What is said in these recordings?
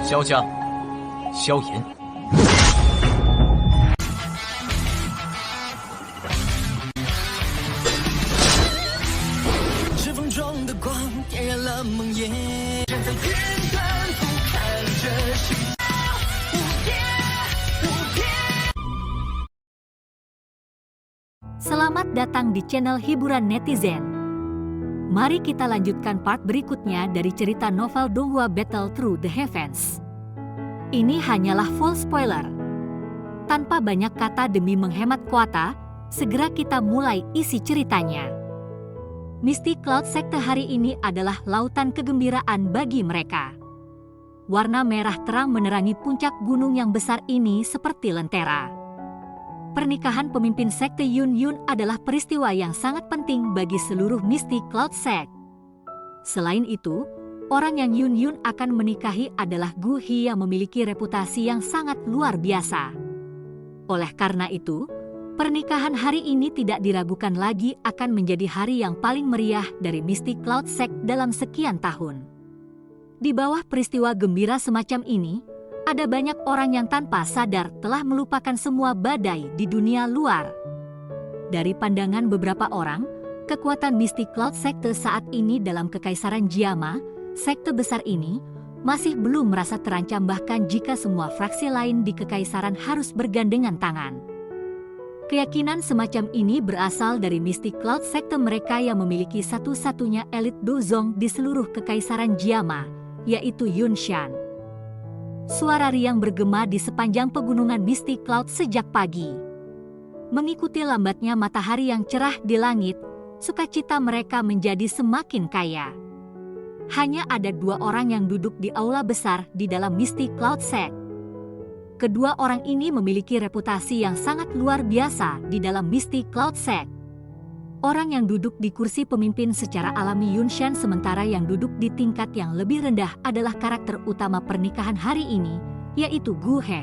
萧家、萧炎。指缝中的光点燃了梦魇，站在天端俯瞰着世界无边无边。 Selamat datang di channel hiburan netizen. Mari kita lanjutkan part berikutnya dari cerita novel Donghua Battle Through the Heavens. Ini hanyalah full spoiler. Tanpa banyak kata demi menghemat kuota, segera kita mulai isi ceritanya. Misty Cloud Sekte hari ini adalah lautan kegembiraan bagi mereka. Warna merah terang menerangi puncak gunung yang besar ini seperti lentera. Pernikahan pemimpin sekte Yun Yun adalah peristiwa yang sangat penting bagi seluruh Misty Cloud Sect. Selain itu, orang yang Yun Yun akan menikahi adalah Gu He yang memiliki reputasi yang sangat luar biasa. Oleh karena itu, pernikahan hari ini tidak diragukan lagi akan menjadi hari yang paling meriah dari Misty Cloud Sect dalam sekian tahun. Di bawah peristiwa gembira semacam ini, ada banyak orang yang tanpa sadar telah melupakan semua badai di dunia luar. Dari pandangan beberapa orang, kekuatan Misty Cloud Sekte saat ini dalam Kekaisaran Jiama, sekte besar ini, masih belum merasa terancam bahkan jika semua fraksi lain di Kekaisaran harus bergandengan tangan. Keyakinan semacam ini berasal dari Misty Cloud Sekte mereka yang memiliki satu-satunya elit dozong di seluruh Kekaisaran Jiama, yaitu Yun Shan. Suara riang bergema di sepanjang pegunungan Misty Cloud sejak pagi. Mengikuti lambatnya matahari yang cerah di langit, sukacita mereka menjadi semakin kaya. Hanya ada dua orang yang duduk di aula besar di dalam Misty Cloud Sect. Kedua orang ini memiliki reputasi yang sangat luar biasa di dalam Misty Cloud Sect. Orang yang duduk di kursi pemimpin secara alami Yun Shan, sementara yang duduk di tingkat yang lebih rendah adalah karakter utama pernikahan hari ini, yaitu Gu He.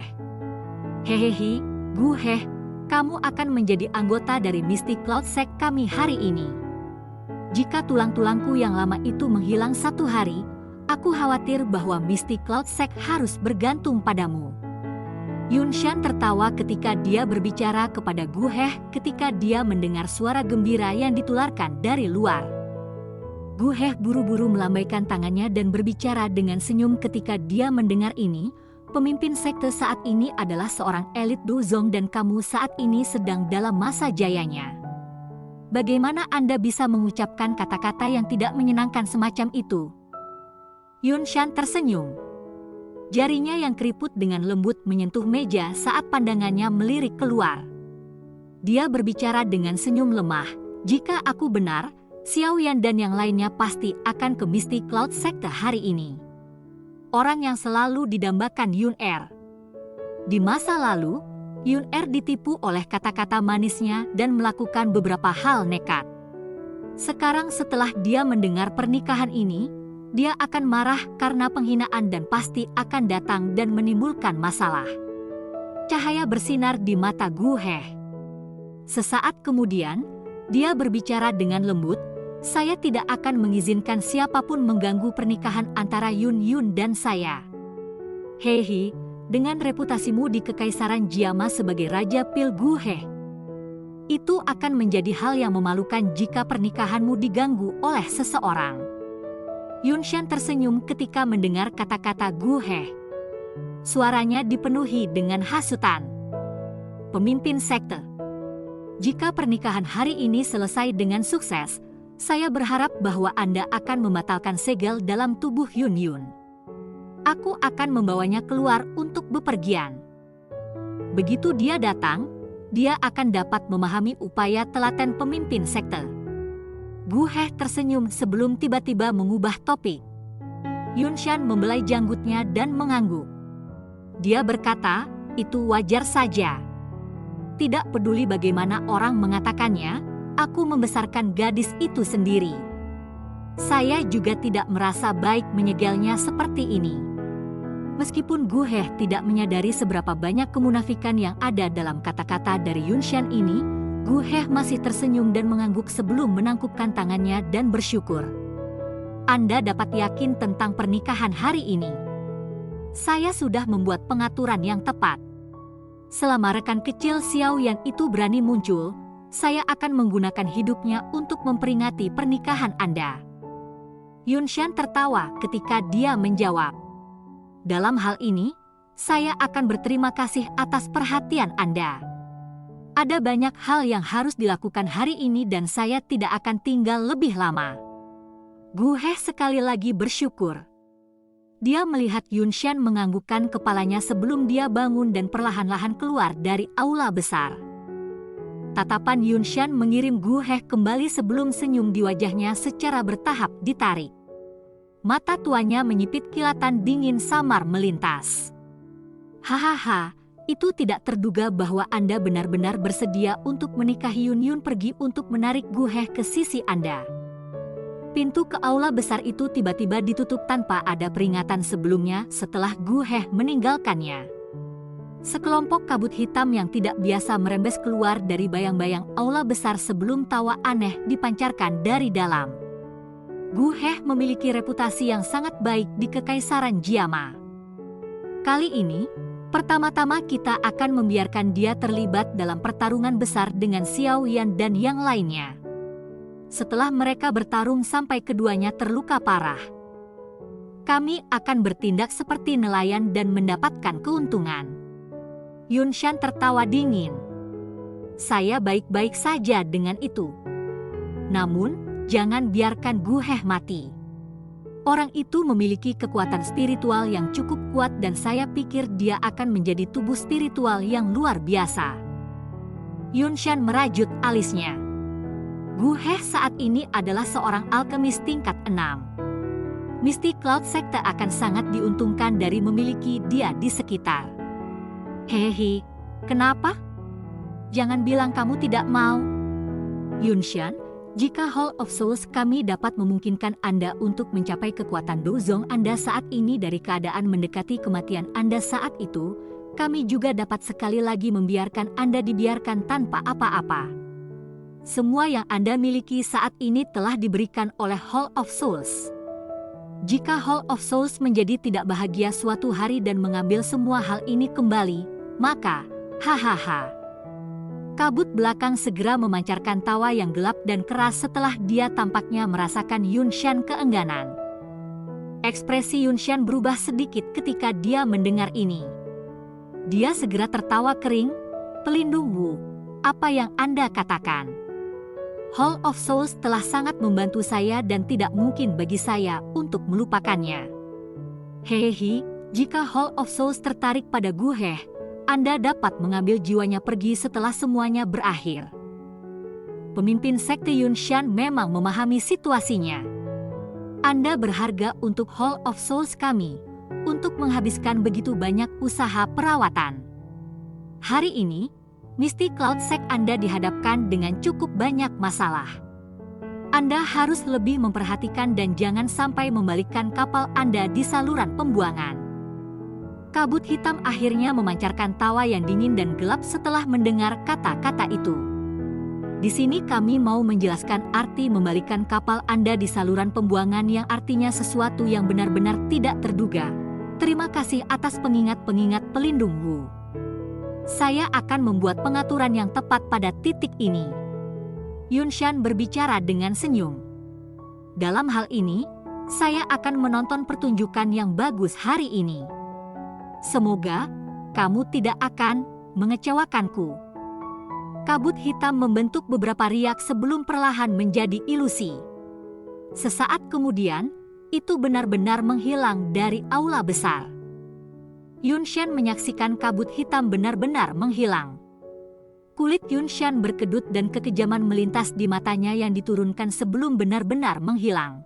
Hehehe, Gu He, kamu akan menjadi anggota dari Misty Cloud Sect kami hari ini. Jika tulang-tulangku yang lama itu menghilang satu hari, aku khawatir bahwa Misty Cloud Sect harus bergantung padamu. Yun Shan tertawa ketika dia berbicara kepada Gu He ketika dia mendengar suara gembira yang ditularkan dari luar. Gu He buru-buru melambaikan tangannya dan berbicara dengan senyum ketika dia mendengar ini. Pemimpin sekte saat ini adalah seorang elit dozong dan kamu saat ini sedang dalam masa jayanya. Bagaimana Anda bisa mengucapkan kata-kata yang tidak menyenangkan semacam itu? Yun Shan tersenyum. Jarinya yang keriput dengan lembut menyentuh meja saat pandangannya melirik keluar. Dia berbicara dengan senyum lemah, jika aku benar, Xiao Yan dan yang lainnya pasti akan ke Misty Cloud Sekte hari ini. Orang yang selalu didambakan Yun Er. Di masa lalu, Yun Er ditipu oleh kata-kata manisnya dan melakukan beberapa hal nekat. Sekarang setelah dia mendengar pernikahan ini, dia akan marah karena penghinaan dan pasti akan datang dan menimbulkan masalah. Cahaya bersinar di mata Gu He. Sesaat kemudian, dia berbicara dengan lembut, saya tidak akan mengizinkan siapapun mengganggu pernikahan antara Yun Yun dan saya. Hehe, dengan reputasimu di Kekaisaran Jiama sebagai Raja Pil Gu He, itu akan menjadi hal yang memalukan jika pernikahanmu diganggu oleh seseorang. Yun Shan tersenyum ketika mendengar kata-kata Gu He. Suaranya dipenuhi dengan hasutan. Pemimpin sekte, jika pernikahan hari ini selesai dengan sukses, saya berharap bahwa Anda akan membatalkan segel dalam tubuh Yun Yun. Aku akan membawanya keluar untuk bepergian. Begitu dia datang, dia akan dapat memahami upaya telaten pemimpin sekte. Gu He tersenyum sebelum tiba-tiba mengubah topik. Yun Shan membelai janggutnya dan mengangguk. Dia berkata, itu wajar saja. Tidak peduli bagaimana orang mengatakannya, aku membesarkan gadis itu sendiri. Saya juga tidak merasa baik menyegelnya seperti ini. Meskipun Gu He tidak menyadari seberapa banyak kemunafikan yang ada dalam kata-kata dari Yun Shan ini, Gu He masih tersenyum dan mengangguk sebelum menangkupkan tangannya dan bersyukur. Anda dapat yakin tentang pernikahan hari ini. Saya sudah membuat pengaturan yang tepat. Selama rekan kecil Xiaoyan itu berani muncul, saya akan menggunakan hidupnya untuk memperingati pernikahan Anda. Yunshan tertawa ketika dia menjawab. Dalam hal ini, saya akan berterima kasih atas perhatian Anda. Ada banyak hal yang harus dilakukan hari ini dan saya tidak akan tinggal lebih lama. Gu He sekali lagi bersyukur. Dia melihat Yunshan menganggukkan kepalanya sebelum dia bangun dan perlahan-lahan keluar dari aula besar. Tatapan Yunshan mengirim Gu He kembali sebelum senyum di wajahnya secara bertahap ditarik. Mata tuanya menyipit kilatan dingin samar melintas. Hahaha, itu tidak terduga bahwa Anda benar-benar bersedia untuk menikahi Yun Yun pergi untuk menarik Gu He ke sisi Anda. Pintu ke aula besar itu tiba-tiba ditutup tanpa ada peringatan sebelumnya setelah Gu He meninggalkannya. Sekelompok kabut hitam yang tidak biasa merembes keluar dari bayang-bayang aula besar sebelum tawa aneh dipancarkan dari dalam. Gu He memiliki reputasi yang sangat baik di Kekaisaran Jiama. Kali ini, pertama-tama kita akan membiarkan dia terlibat dalam pertarungan besar dengan Xiao Yan dan yang lainnya. Setelah mereka bertarung sampai keduanya terluka parah, kami akan bertindak seperti nelayan dan mendapatkan keuntungan. Yunshan tertawa dingin. Saya baik-baik saja dengan itu. Namun, jangan biarkan Gu He mati. Orang itu memiliki kekuatan spiritual yang cukup kuat dan saya pikir dia akan menjadi tubuh spiritual yang luar biasa. Yunshan merajut alisnya. Gu He saat ini adalah seorang alkemis tingkat 6. Misty Cloud Sekte akan sangat diuntungkan dari memiliki dia di sekitar. Hehe, kenapa? Jangan bilang kamu tidak mau. Yunshan, jika Hall of Souls kami dapat memungkinkan Anda untuk mencapai kekuatan Dozong Anda saat ini dari keadaan mendekati kematian Anda saat itu, kami juga dapat sekali lagi membiarkan Anda dibiarkan tanpa apa-apa. Semua yang Anda miliki saat ini telah diberikan oleh Hall of Souls. Jika Hall of Souls menjadi tidak bahagia suatu hari dan mengambil semua hal ini kembali, maka, hahaha. Kabut belakang segera memancarkan tawa yang gelap dan keras setelah dia tampaknya merasakan Yunshan keengganan. Ekspresi Yunshan berubah sedikit ketika dia mendengar ini. Dia segera tertawa kering. Pelindung Wu, apa yang Anda katakan? Hall of Souls telah sangat membantu saya dan tidak mungkin bagi saya untuk melupakannya. Hehehe, jika Hall of Souls tertarik pada Gu He, Anda dapat mengambil jiwanya pergi setelah semuanya berakhir. Pemimpin Sekte Yunshan memang memahami situasinya. Anda berharga untuk Hall of Souls kami, untuk menghabiskan begitu banyak usaha perawatan. Hari ini, Misty Cloud Sect Anda dihadapkan dengan cukup banyak masalah. Anda harus lebih memperhatikan dan jangan sampai membalikkan kapal Anda di saluran pembuangan. Kabut hitam akhirnya memancarkan tawa yang dingin dan gelap setelah mendengar kata-kata itu. Di sini kami mau menjelaskan arti membalikkan kapal Anda di saluran pembuangan yang artinya sesuatu yang benar-benar tidak terduga. Terima kasih atas pengingat-pengingat pelindung Wu. Saya akan membuat pengaturan yang tepat pada titik ini. Yunshan berbicara dengan senyum. Dalam hal ini, saya akan menonton pertunjukan yang bagus hari ini. Semoga kamu tidak akan mengecewakanku. Kabut hitam membentuk beberapa riak sebelum perlahan menjadi ilusi. Sesaat kemudian, itu benar-benar menghilang dari aula besar. Yunshan menyaksikan kabut hitam benar-benar menghilang. Kulit Yunshan berkedut dan kekejaman melintas di matanya yang diturunkan sebelum benar-benar menghilang.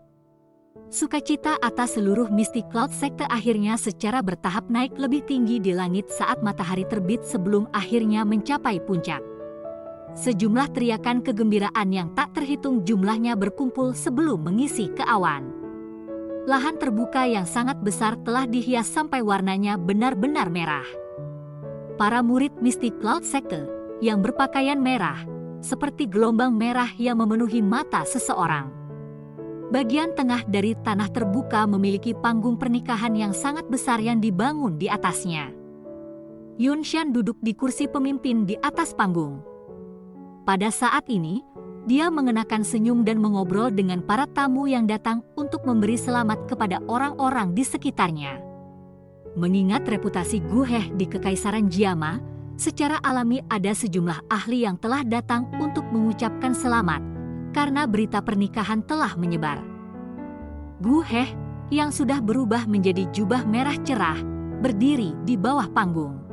Sukacita atas seluruh Misty Cloud Sekte akhirnya secara bertahap naik lebih tinggi di langit saat matahari terbit sebelum akhirnya mencapai puncak. Sejumlah teriakan kegembiraan yang tak terhitung jumlahnya berkumpul sebelum mengisi ke awan. Lahan terbuka yang sangat besar telah dihias sampai warnanya benar-benar merah. Para murid Misty Cloud Sekte yang berpakaian merah, seperti gelombang merah yang memenuhi mata seseorang. Bagian tengah dari tanah terbuka memiliki panggung pernikahan yang sangat besar yang dibangun di atasnya. Yunshan duduk di kursi pemimpin di atas panggung. Pada saat ini, dia mengenakan senyum dan mengobrol dengan para tamu yang datang untuk memberi selamat kepada orang-orang di sekitarnya. Mengingat reputasi Gu He di Kekaisaran Jiama, secara alami ada sejumlah ahli yang telah datang untuk mengucapkan selamat karena berita pernikahan telah menyebar. Gu He yang sudah berubah menjadi jubah merah cerah berdiri di bawah panggung.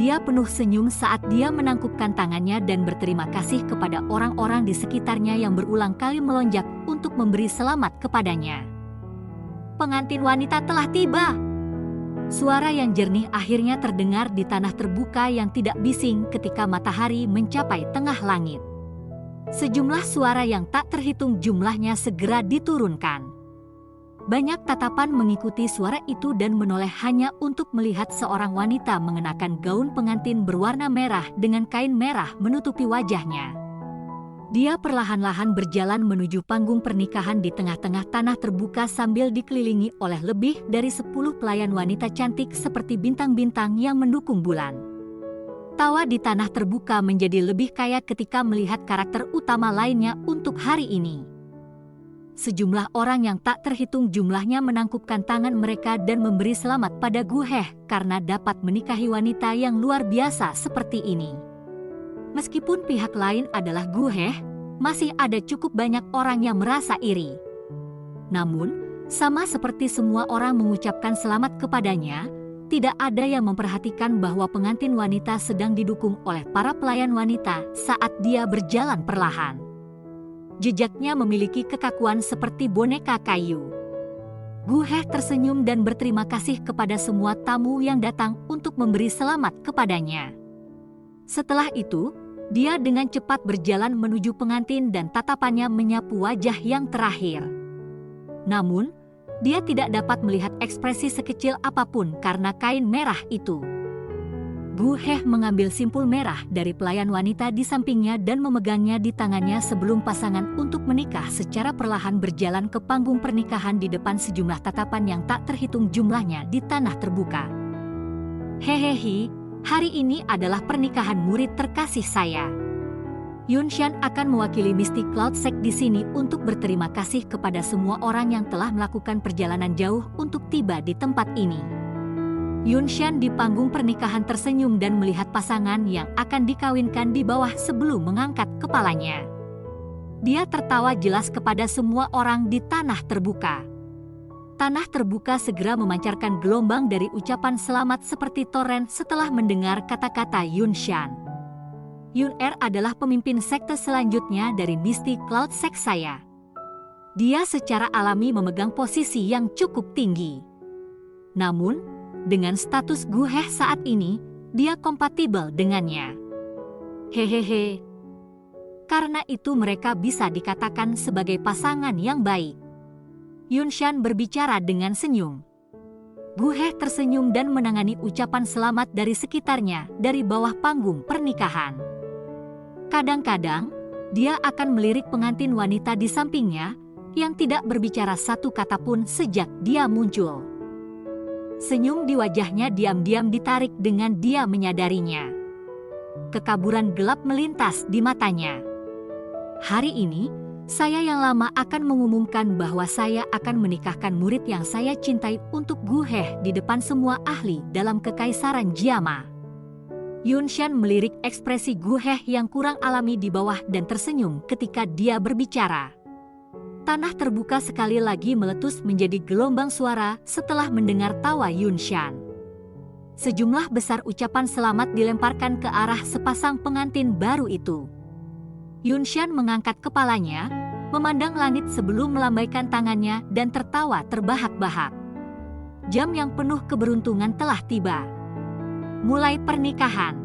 Dia penuh senyum saat dia menangkupkan tangannya dan berterima kasih kepada orang-orang di sekitarnya yang berulang kali melonjak untuk memberi selamat kepadanya. Pengantin wanita telah tiba. Suara yang jernih akhirnya terdengar di tanah terbuka yang tidak bising ketika matahari mencapai tengah langit. Sejumlah suara yang tak terhitung jumlahnya segera diturunkan. Banyak tatapan mengikuti suara itu dan menoleh hanya untuk melihat seorang wanita mengenakan gaun pengantin berwarna merah dengan kain merah menutupi wajahnya. Dia perlahan-lahan berjalan menuju panggung pernikahan di tengah-tengah tanah terbuka sambil dikelilingi oleh lebih dari 10 pelayan wanita cantik seperti bintang-bintang yang mendukung bulan. Tawa di tanah terbuka menjadi lebih kaya ketika melihat karakter utama lainnya untuk hari ini. Sejumlah orang yang tak terhitung jumlahnya menangkupkan tangan mereka dan memberi selamat pada Gu He karena dapat menikahi wanita yang luar biasa seperti ini. Meskipun pihak lain adalah Gu He, masih ada cukup banyak orang yang merasa iri. Namun, sama seperti semua orang mengucapkan selamat kepadanya, tidak ada yang memperhatikan bahwa pengantin wanita sedang didukung oleh para pelayan wanita saat dia berjalan perlahan. Jejaknya memiliki kekakuan seperti boneka kayu. Gu He tersenyum dan berterima kasih kepada semua tamu yang datang untuk memberi selamat kepadanya. Setelah itu, dia dengan cepat berjalan menuju pengantin dan tatapannya menyapu wajah yang terakhir. Namun, dia tidak dapat melihat ekspresi sekecil apapun karena kain merah itu. Gu He mengambil simpul merah dari pelayan wanita di sampingnya dan memegangnya di tangannya sebelum pasangan untuk menikah secara perlahan berjalan ke panggung pernikahan di depan sejumlah tatapan yang tak terhitung jumlahnya di tanah terbuka. Hehehe, hari ini adalah pernikahan murid terkasih saya. Yunshan akan mewakili Mystic Cloud Sect di sini untuk berterima kasih kepada semua orang yang telah melakukan perjalanan jauh untuk tiba di tempat ini. Yunshan di panggung pernikahan tersenyum dan melihat pasangan yang akan dikawinkan di bawah sebelum mengangkat kepalanya. Dia tertawa jelas kepada semua orang di tanah terbuka. Tanah terbuka segera memancarkan gelombang dari ucapan selamat seperti toren setelah mendengar kata-kata Yunshan. Yun-Er adalah pemimpin sekte selanjutnya dari Mystic Cloud Sect saya. Dia secara alami memegang posisi yang cukup tinggi. Namun, dengan status Gu He saat ini, dia kompatibel dengannya. Hehehe. Karena itu mereka bisa dikatakan sebagai pasangan yang baik. Yunshan berbicara dengan senyum. Gu He tersenyum dan menangani ucapan selamat dari sekitarnya dari bawah panggung pernikahan. Kadang-kadang, dia akan melirik pengantin wanita di sampingnya yang tidak berbicara satu kata pun sejak dia muncul. Senyum di wajahnya diam-diam ditarik dengan dia menyadarinya. Kekaburan gelap melintas di matanya. Hari ini, saya yang lama akan mengumumkan bahwa saya akan menikahkan murid yang saya cintai untuk Gu He di depan semua ahli dalam Kekaisaran Jiama. Yunshan melirik ekspresi Gu He yang kurang alami di bawah dan tersenyum ketika dia berbicara. Tanah terbuka sekali lagi meletus menjadi gelombang suara setelah mendengar tawa Yunshan. Sejumlah besar ucapan selamat dilemparkan ke arah sepasang pengantin baru itu. Yunshan mengangkat kepalanya, memandang langit sebelum melambaikan tangannya dan tertawa terbahak-bahak. Jam yang penuh keberuntungan telah tiba. Mulai pernikahan.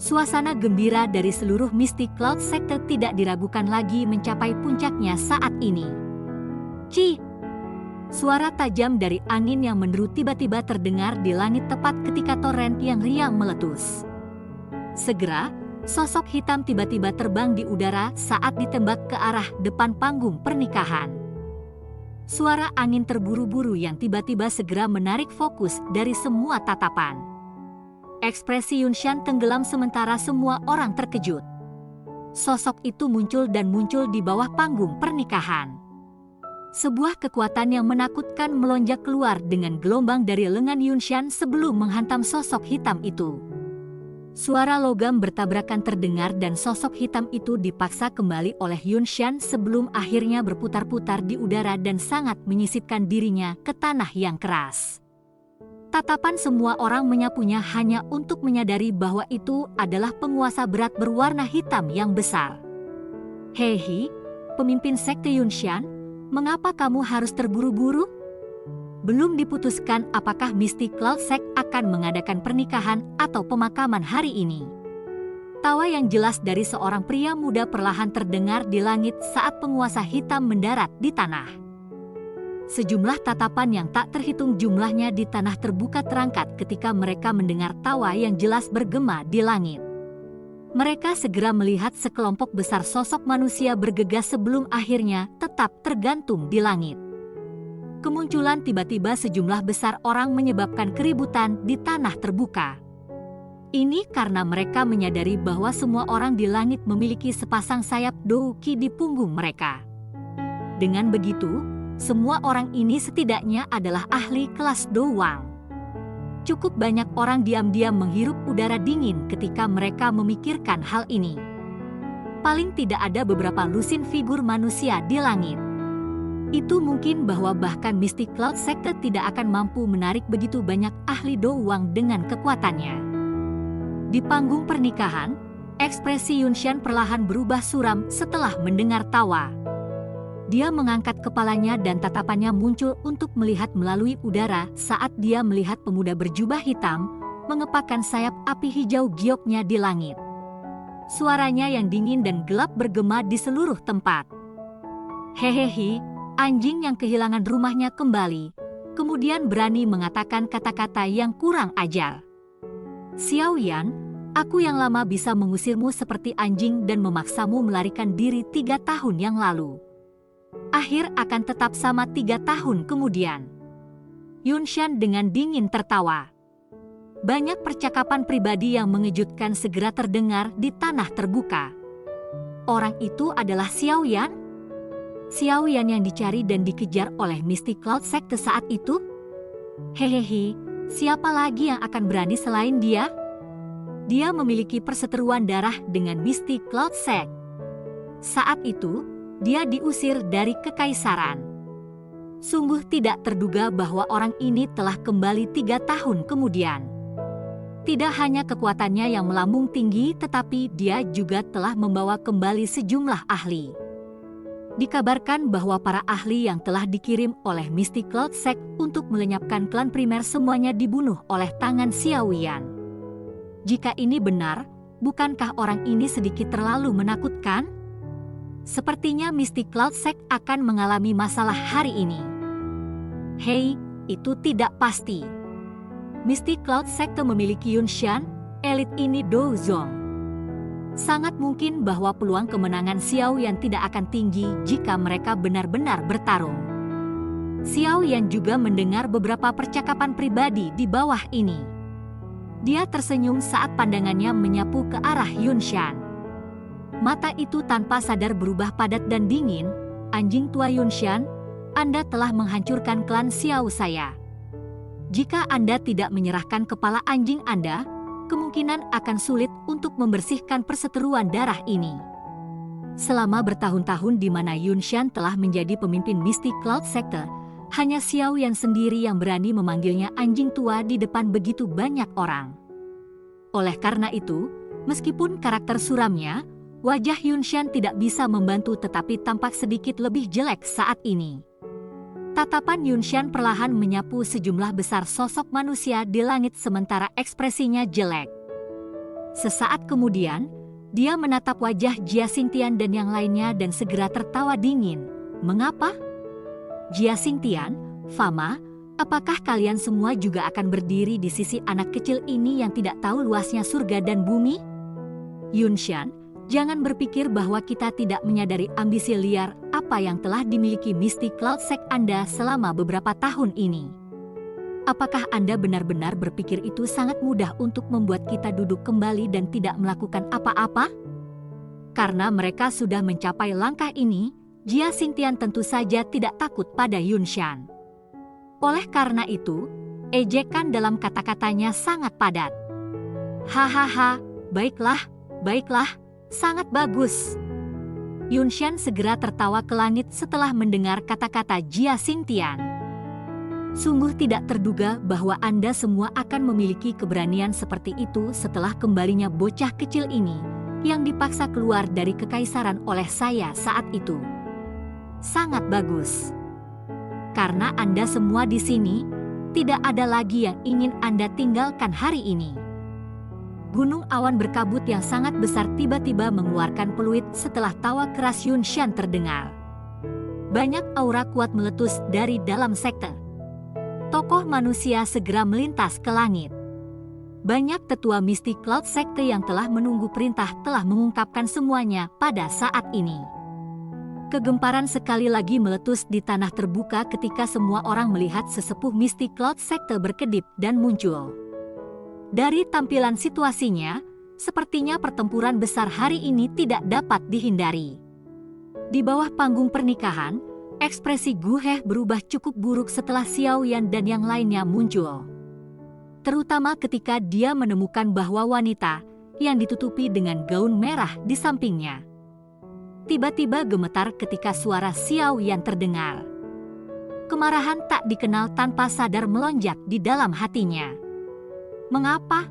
Suasana gembira dari seluruh Mystic Cloud Sect tidak diragukan lagi mencapai puncaknya saat ini. Ci! Suara tajam dari angin yang menderu tiba-tiba terdengar di langit tepat ketika toren yang riang meletus. Segera, Sosok hitam tiba-tiba terbang di udara saat ditembak ke arah depan panggung pernikahan. Suara angin terburu-buru yang tiba-tiba segera menarik fokus dari semua tatapan. Ekspresi Yunshan tenggelam sementara semua orang terkejut. Sosok itu muncul dan muncul di bawah panggung pernikahan. Sebuah kekuatan yang menakutkan melonjak keluar dengan gelombang dari lengan Yunshan sebelum menghantam sosok hitam itu. Suara logam bertabrakan terdengar dan sosok hitam itu dipaksa kembali oleh Yunshan sebelum akhirnya berputar-putar di udara dan sangat menyisipkan dirinya ke tanah yang keras. Tatapan semua orang menyapunya hanya untuk menyadari bahwa itu adalah penguasa berat berwarna hitam yang besar. "Hei, pemimpin sekte Yunshan, mengapa kamu harus terburu-buru? Belum diputuskan apakah Mystic Cloud Sect akan mengadakan pernikahan atau pemakaman hari ini." Tawa yang jelas dari seorang pria muda perlahan terdengar di langit saat penguasa hitam mendarat di tanah. Sejumlah tatapan yang tak terhitung jumlahnya di tanah terbuka terangkat ketika mereka mendengar tawa yang jelas bergema di langit. Mereka segera melihat sekelompok besar sosok manusia bergegas sebelum akhirnya tetap tergantung di langit. Kemunculan tiba-tiba sejumlah besar orang menyebabkan keributan di tanah terbuka. Ini karena mereka menyadari bahwa semua orang di langit memiliki sepasang sayap Douki di punggung mereka. Dengan begitu, semua orang ini setidaknya adalah ahli kelas Douwang. Cukup banyak orang diam-diam menghirup udara dingin ketika mereka memikirkan hal ini. Paling tidak ada beberapa lusin figur manusia di langit. Itu mungkin bahwa bahkan Mystic Cloud Sector tidak akan mampu menarik begitu banyak ahli Douwang dengan kekuatannya. Di panggung pernikahan, ekspresi Yunshan perlahan berubah suram setelah mendengar tawa. Dia mengangkat kepalanya dan tatapannya muncul untuk melihat melalui udara saat dia melihat pemuda berjubah hitam mengepakkan sayap api hijau gioknya di langit. Suaranya yang dingin dan gelap bergema di seluruh tempat. "Hehehe, anjing yang kehilangan rumahnya kembali," kemudian berani mengatakan kata-kata yang kurang ajar. "Xiao Yan, aku yang lama bisa mengusirmu seperti anjing dan memaksamu melarikan diri 3 tahun yang lalu. Akhir akan tetap sama 3 tahun kemudian." Yunshan dengan dingin tertawa. Banyak percakapan pribadi yang mengejutkan segera terdengar di tanah terbuka. Orang itu adalah Xiao Yan? Xiao Yan yang dicari dan dikejar oleh Mystic Cloud Sect saat itu? Hehehe, siapa lagi yang akan berani selain dia? Dia memiliki perseteruan darah dengan Mystic Cloud Sect. Saat itu, dia diusir dari kekaisaran. Sungguh tidak terduga bahwa orang ini telah kembali 3 tahun kemudian. Tidak hanya kekuatannya yang melambung tinggi, tetapi dia juga telah membawa kembali sejumlah ahli. Dikabarkan bahwa para ahli yang telah dikirim oleh Mystic Cloud Sect untuk melenyapkan klan primer semuanya dibunuh oleh tangan Xiao Yan. Jika ini benar, bukankah orang ini sedikit terlalu menakutkan? Sepertinya Mystic Cloud Sect akan mengalami masalah hari ini. Hei, itu tidak pasti. Mystic Cloud Sect memiliki Yunshan, elit ini Douzong. Sangat mungkin bahwa peluang kemenangan Xiao Yan tidak akan tinggi jika mereka benar-benar bertarung. Xiao Yan juga mendengar beberapa percakapan pribadi di bawah ini. Dia tersenyum saat pandangannya menyapu ke arah Yunshan. Mata itu tanpa sadar berubah padat dan dingin. "Anjing tua Yunshan, Anda telah menghancurkan klan Xiao saya. Jika Anda tidak menyerahkan kepala anjing Anda, kemungkinan akan sulit untuk membersihkan perseteruan darah ini." Selama bertahun-tahun di mana Yunshan telah menjadi pemimpin Mystic Cloud Sector, hanya Xiao Yan sendiri yang berani memanggilnya anjing tua di depan begitu banyak orang. Oleh karena itu, meskipun karakter suramnya, wajah Yunshan tidak bisa membantu tetapi tampak sedikit lebih jelek saat ini. Tatapan Yunshan perlahan menyapu sejumlah besar sosok manusia di langit sementara ekspresinya jelek. Sesaat kemudian, dia menatap wajah Jia Xingtian dan yang lainnya dan segera tertawa dingin. "Mengapa? Jia Xingtian, Fama, apakah kalian semua juga akan berdiri di sisi anak kecil ini yang tidak tahu luasnya surga dan bumi?" Yunshan, jangan berpikir bahwa kita tidak menyadari ambisi liar apa yang telah dimiliki Misty Cloud Sect Anda selama beberapa tahun ini. Apakah Anda benar-benar berpikir itu sangat mudah untuk membuat kita duduk kembali dan tidak melakukan apa-apa? Karena mereka sudah mencapai langkah ini, Jia Xingtian tentu saja tidak takut pada Yunshan. Oleh karena itu, ejekan dalam kata-katanya sangat padat. Hahaha, baiklah, baiklah, sangat bagus. Yunshan segera tertawa ke langit setelah mendengar kata-kata Jia Xingtian. Sungguh tidak terduga bahwa Anda semua akan memiliki keberanian seperti itu setelah kembalinya bocah kecil ini yang dipaksa keluar dari kekaisaran oleh saya saat itu. Sangat bagus. Karena Anda semua di sini, tidak ada lagi yang ingin Anda tinggalkan hari ini. Gunung awan berkabut yang sangat besar tiba-tiba mengeluarkan peluit setelah tawa keras Yunshan terdengar. Banyak aura kuat meletus dari dalam sekte. Tokoh manusia segera melintas ke langit. Banyak tetua Misty Cloud Sekte yang telah menunggu perintah telah mengungkapkan semuanya pada saat ini. Kegemparan sekali lagi meletus di tanah terbuka ketika semua orang melihat sesepuh Misty Cloud Sekte berkedip dan muncul. Dari tampilan situasinya, sepertinya pertempuran besar hari ini tidak dapat dihindari. Di bawah panggung pernikahan, ekspresi Gu He berubah cukup buruk setelah Xiao Yan dan yang lainnya muncul. Terutama ketika dia menemukan bahwa wanita yang ditutupi dengan gaun merah di sampingnya. Tiba-tiba gemetar ketika suara Xiao Yan terdengar. Kemarahan tak dikenal tanpa sadar melonjak di dalam hatinya. Mengapa?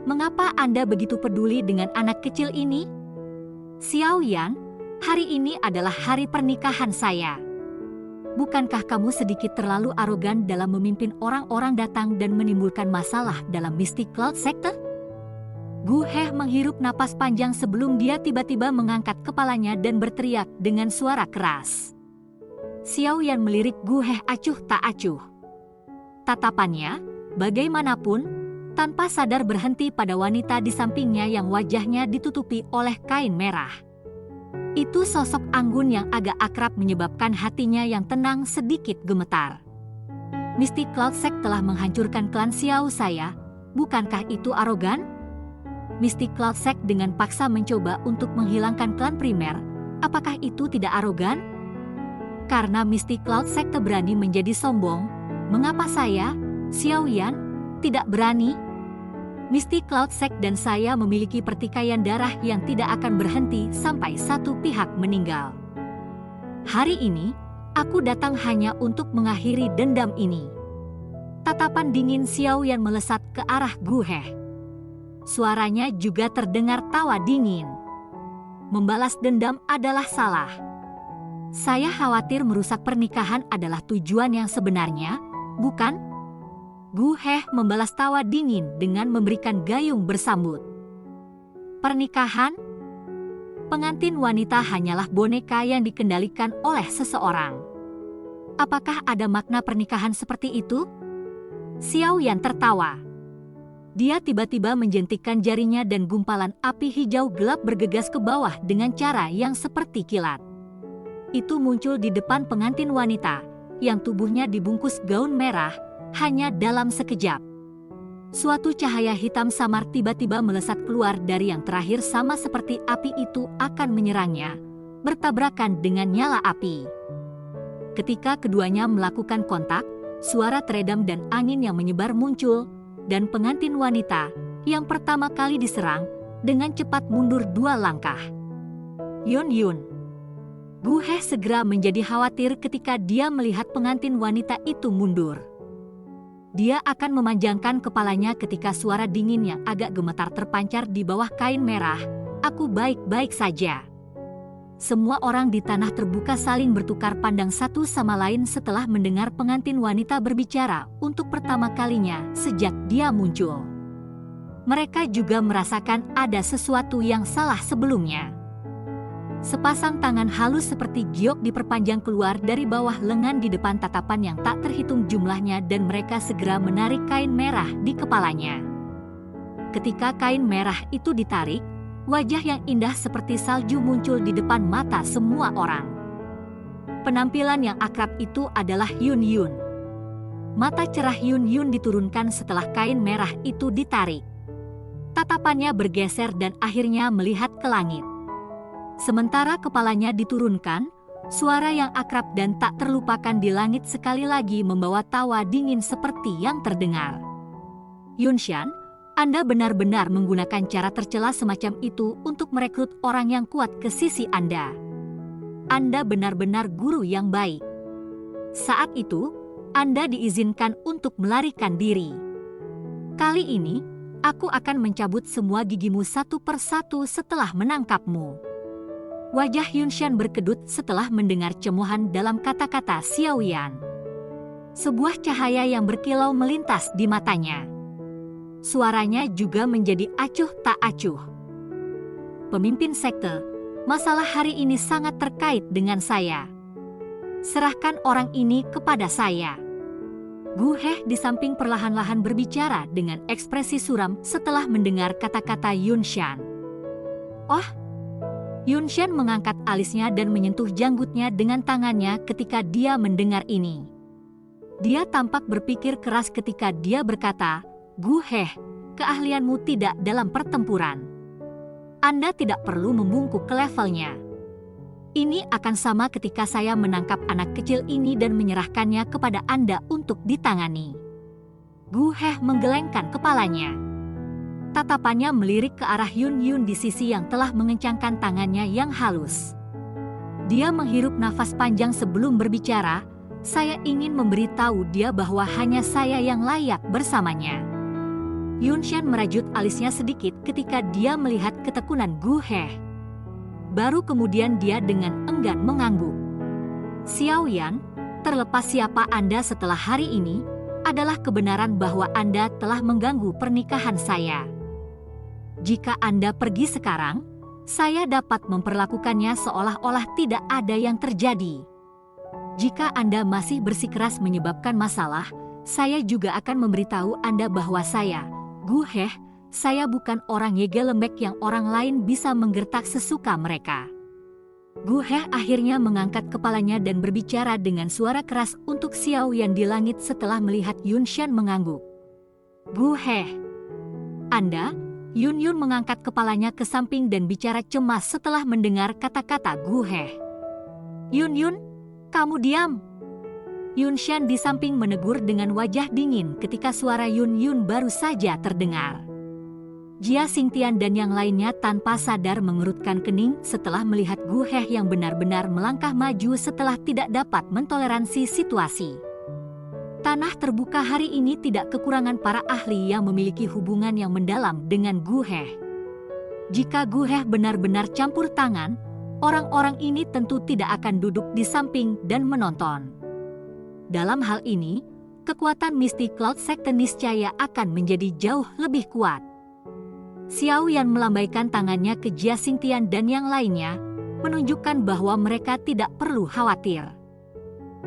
Mengapa Anda begitu peduli dengan anak kecil ini? Xiao Yan, hari ini adalah hari pernikahan saya. Bukankah kamu sedikit terlalu arogan dalam memimpin orang-orang datang dan menimbulkan masalah dalam Misty Cloud Sekte? Gu He menghirup napas panjang sebelum dia tiba-tiba mengangkat kepalanya dan berteriak dengan suara keras. Xiao Yan melirik Gu He acuh tak acuh. Tatapannya, bagaimanapun, tanpa sadar berhenti pada wanita di sampingnya yang wajahnya ditutupi oleh kain merah. Itu sosok anggun yang agak akrab menyebabkan hatinya yang tenang sedikit gemetar. Misty Cloud Sect telah menghancurkan klan Xiao saya, bukankah itu arogan? Misty Cloud Sect dengan paksa mencoba untuk menghilangkan klan primer, apakah itu tidak arogan? Karena Misty Cloud Sect berani menjadi sombong, mengapa saya, Xiao Yan, tidak berani? Misty Cloud Sect dan saya memiliki pertikaian darah yang tidak akan berhenti sampai satu pihak meninggal. Hari ini, aku datang hanya untuk mengakhiri dendam ini. Tatapan dingin Xiao Yan melesat ke arah Gu He. Suaranya juga terdengar tawa dingin. Membalas dendam adalah salah. Saya khawatir merusak pernikahan adalah tujuan yang sebenarnya, bukan? Gu He membalas tawa dingin dengan memberikan gayung bersambut. Pernikahan? Pengantin wanita hanyalah boneka yang dikendalikan oleh seseorang. Apakah ada makna pernikahan seperti itu? Xiao Yan tertawa. Dia tiba-tiba menjentikkan jarinya dan gumpalan api hijau gelap bergegas ke bawah dengan cara yang seperti kilat. Itu muncul di depan pengantin wanita, yang tubuhnya dibungkus gaun merah, hanya dalam sekejap. Suatu cahaya hitam samar tiba-tiba melesat keluar dari yang terakhir sama seperti api itu akan menyerangnya, bertabrakan dengan nyala api. Ketika keduanya melakukan kontak, suara teredam dan angin yang menyebar muncul, dan pengantin wanita yang pertama kali diserang dengan cepat mundur 2 langkah. Yun Yun. Gu He segera menjadi khawatir ketika dia melihat pengantin wanita itu mundur. Dia akan memanjangkan kepalanya ketika suara dingin yang agak gemetar terpancar di bawah kain merah. Aku baik-baik saja. Semua orang di tanah terbuka saling bertukar pandang satu sama lain setelah mendengar pengantin wanita berbicara untuk pertama kalinya sejak dia muncul. Mereka juga merasakan ada sesuatu yang salah sebelumnya. Sepasang tangan halus seperti giok diperpanjang keluar dari bawah lengan di depan tatapan yang tak terhitung jumlahnya dan mereka segera menarik kain merah di kepalanya. Ketika kain merah itu ditarik, Wajah yang indah seperti salju muncul di depan mata semua orang. Penampilan yang akrab itu adalah Yun Yun. Mata cerah Yun Yun diturunkan setelah kain merah itu ditarik. Tatapannya bergeser dan akhirnya melihat ke langit. Sementara kepalanya diturunkan, suara yang akrab dan tak terlupakan di langit sekali lagi membawa tawa dingin seperti yang terdengar. Yunshan, Anda benar-benar menggunakan cara tercela semacam itu untuk merekrut orang yang kuat ke sisi Anda. Anda benar-benar guru yang baik. Saat itu, Anda diizinkan untuk melarikan diri. Kali ini, aku akan mencabut semua gigimu satu persatu setelah menangkapmu. Wajah Yunshan berkedut setelah mendengar cemohan dalam kata-kata Xiaoyan. Sebuah cahaya yang berkilau melintas di matanya. Suaranya juga menjadi acuh tak acuh. Pemimpin sekte, masalah hari ini sangat terkait dengan saya. Serahkan orang ini kepada saya. Gu He di samping perlahan-lahan berbicara dengan ekspresi suram setelah mendengar kata-kata Yunshan. Oh, Yunshan mengangkat alisnya dan menyentuh janggutnya dengan tangannya ketika dia mendengar ini. Dia tampak berpikir keras ketika dia berkata, Gu He, keahlianmu tidak dalam pertempuran. Anda tidak perlu membungkuk ke levelnya. Ini akan sama ketika saya menangkap anak kecil ini dan menyerahkannya kepada Anda untuk ditangani. Gu He menggelengkan kepalanya. Tatapannya melirik ke arah Yun Yun di sisi yang telah mengencangkan tangannya yang halus. Dia menghirup nafas panjang sebelum berbicara, saya ingin memberitahu dia bahwa hanya saya yang layak bersamanya. Yunshan merajut alisnya sedikit ketika dia melihat ketekunan Gu He. Baru kemudian dia dengan enggan mengangguk. Xiaoyan, terlepas siapa Anda setelah hari ini, adalah kebenaran bahwa Anda telah mengganggu pernikahan saya. Jika Anda pergi sekarang, saya dapat memperlakukannya seolah-olah tidak ada yang terjadi. Jika Anda masih bersikeras menyebabkan masalah, saya juga akan memberitahu Anda bahwa saya, Gu He, saya bukan orang yege lembek yang orang lain bisa menggertak sesuka mereka. Gu He akhirnya mengangkat kepalanya dan berbicara dengan suara keras untuk Xiaoyan di langit setelah melihat Yunshan mengangguk. Gu He, Anda? Yun Yun mengangkat kepalanya ke samping dan bicara cemas setelah mendengar kata-kata Gu He. Yun Yun, kamu diam. Yunshan di samping menegur dengan wajah dingin ketika suara Yun Yun baru saja terdengar. Jia Xingtian dan yang lainnya tanpa sadar mengerutkan kening setelah melihat Gu He yang benar-benar melangkah maju setelah tidak dapat mentoleransi situasi. Tanah terbuka hari ini tidak kekurangan para ahli yang memiliki hubungan yang mendalam dengan Gu He. Jika Gu He benar-benar campur tangan, orang-orang ini tentu tidak akan duduk di samping dan menonton. Dalam hal ini, kekuatan mistik Cloud Sekte niscaya akan menjadi jauh lebih kuat. Xiaoyan melambaikan tangannya ke Jia Xingtian dan yang lainnya, menunjukkan bahwa mereka tidak perlu khawatir.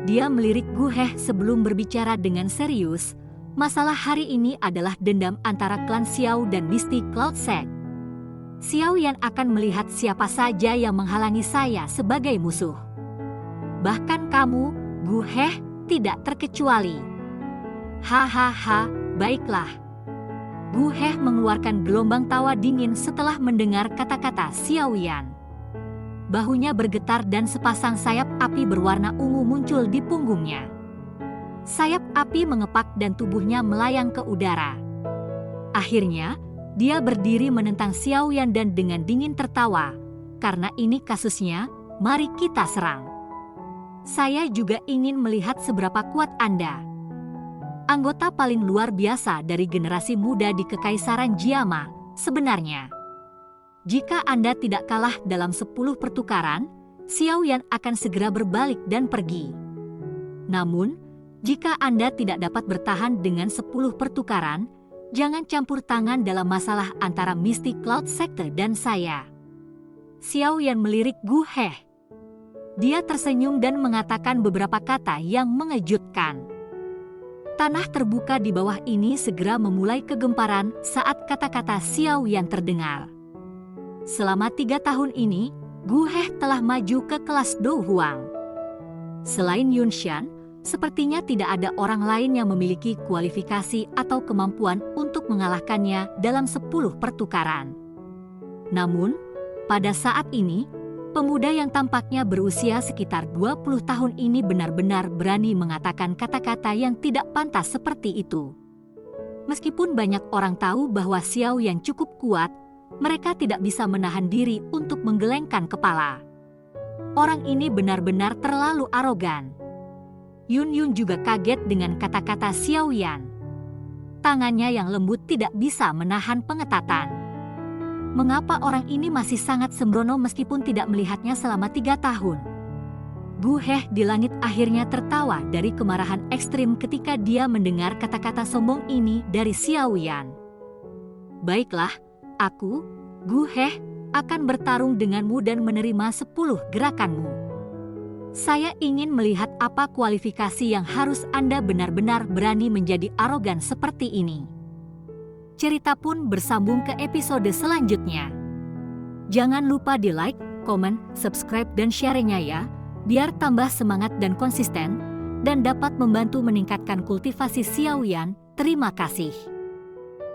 Dia melirik Gu He sebelum berbicara dengan serius. Masalah hari ini adalah dendam antara klan Xiao dan Misty Cloud Sect. Xiaoyan akan melihat siapa saja yang menghalangi saya sebagai musuh. Bahkan kamu, Gu He, tidak terkecuali. Hahaha, baiklah. Gu He mengeluarkan gelombang tawa dingin setelah mendengar kata-kata Xiaoyan. Bahunya bergetar dan sepasang sayap api berwarna ungu muncul di punggungnya. Sayap api mengepak dan tubuhnya melayang ke udara. Akhirnya, dia berdiri menentang Xiaoyan dan dengan dingin tertawa. Karena ini kasusnya, mari kita serang. Saya juga ingin melihat seberapa kuat Anda. Anggota paling luar biasa dari generasi muda di Kekaisaran Jiama, sebenarnya. Jika Anda tidak kalah dalam 10 pertukaran, Xiaoyan akan segera berbalik dan pergi. Namun, jika Anda tidak dapat bertahan dengan 10 pertukaran, jangan campur tangan dalam masalah antara Misty Cloud Sekte dan saya. Xiaoyan melirik Gu He. Dia tersenyum dan mengatakan beberapa kata yang mengejutkan. Tanah terbuka di bawah ini segera memulai kegemparan saat kata-kata Xiaoyan terdengar. Selama 3 tahun ini, Gu He telah maju ke kelas Do Huang. Selain Yun Xian, sepertinya tidak ada orang lain yang memiliki kualifikasi atau kemampuan untuk mengalahkannya dalam 10 pertukaran. Namun, pada saat ini, pemuda yang tampaknya berusia sekitar 20 tahun ini benar-benar berani mengatakan kata-kata yang tidak pantas seperti itu. Meskipun banyak orang tahu bahwa Xiao Yan cukup kuat, mereka tidak bisa menahan diri untuk menggelengkan kepala. Orang ini benar-benar terlalu arogan. Yun Yun juga kaget dengan kata-kata Xiao Yan. Tangannya yang lembut tidak bisa menahan pengetatan. Mengapa orang ini masih sangat sembrono meskipun tidak melihatnya selama 3 tahun? Gu He di langit akhirnya tertawa dari kemarahan ekstrim ketika dia mendengar kata-kata sombong ini dari Xiao Yan. Baiklah, aku, Gu He, akan bertarung denganmu dan menerima 10 gerakanmu. Saya ingin melihat apa kualifikasi yang harus Anda benar-benar berani menjadi arogan seperti ini. Cerita pun bersambung ke episode selanjutnya. Jangan lupa di like, komen, subscribe dan share-nya ya, biar tambah semangat dan konsisten, dan dapat membantu meningkatkan kultivasi Xiao Yan. Terima kasih.